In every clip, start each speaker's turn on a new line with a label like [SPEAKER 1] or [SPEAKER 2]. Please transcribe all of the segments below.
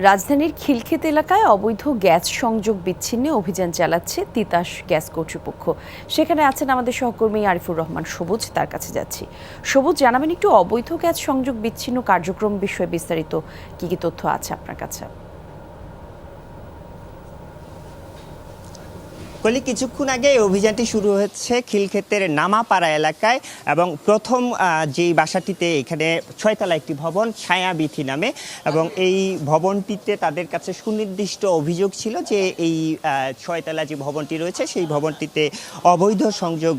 [SPEAKER 1] রাজধানীর খিলক্ষেত এলাকায় অবৈধ গ্যাস সংযোগ বিচ্ছিন্নে অভিযান চালাচ্ছে তিতাস গ্যাস কর্তৃপক্ষ। সেখানে আছেন আমাদের সহকর্মী আরিফুর রহমান সবুজ, তার কাছে যাচ্ছি। সবুজ, জানাবেন একটু অবৈধ গ্যাস সংযোগ বিচ্ছিন্ন কার্যক্রম বিষয়ে বিস্তারিত কি কি তথ্য আছে আপনার কাছে?
[SPEAKER 2] কলি কিছুক্ষণ আগে এই অভিযানটি শুরু হচ্ছে খিলক্ষেতের নামাপাড়া এলাকায়, এবং প্রথম যেই বাসাটিতে এখানে 6তলা একটি ভবন ছায়াবিথি নামে, এবং এই ভবনটিতে তাদের কাছে সুনির্দিষ্ট অভিযোগ ছিল যে এই 6তলা যে ভবনটি রয়েছে সেই ভবনটিতে অবৈধ সংযোগ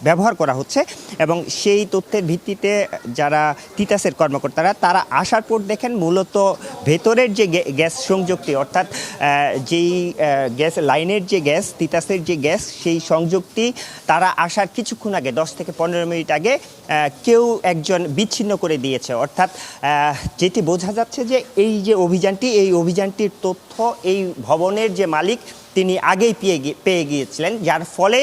[SPEAKER 2] ব্যবহার করা হচ্ছে, এবং সেই তথ্যের ভিত্তিতে যারা তিতাসের কর্মকর্তারা তারা আসার পর দেখেন মূলত ভেতরের যে গ্যাস সংযোগটি, অর্থাৎ যেই গ্যাস লাইনের যে গ্যাস, তিতাসের যে গ্যাস, সেই সংযোগটি তারা আসার কিছুক্ষণ আগে 10 থেকে 15 মিনিট আগে কেউ একজন বিচ্ছিন্ন করে দিয়েছে। অর্থাৎ যেটি বোঝা যাচ্ছে যে এই যে অভিযানটি, এই অভিযানটির তথ্য এই ভবনের যে মালিক তিনি আগেই পেয়ে গিয়েছিলেন, যার ফলে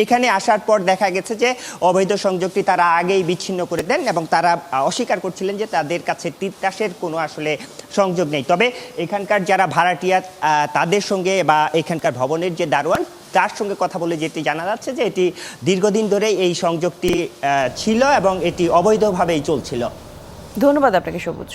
[SPEAKER 2] এখানে আসার পর দেখা গেছে যে অবৈধ সংযোগটি তারা আগেই বিচ্ছিন্ন করে দেন, এবং তারা অস্বীকার করছিলেন যে তাদের কাছে তিতাসের কোনো আসলে সংযোগ নেই। তবে এখানকার যারা ভাড়াটিয়া তাদের সঙ্গে বা এখানকার ভবনের যে দারোয়ান, তার সঙ্গে কথা বলে যেটি জানা যাচ্ছে যে এটি দীর্ঘদিন ধরে এই সংযোগটি ছিল এবং এটি অবৈধভাবেই চলছিল।
[SPEAKER 1] ধন্যবাদ আপনাকে সবুজ।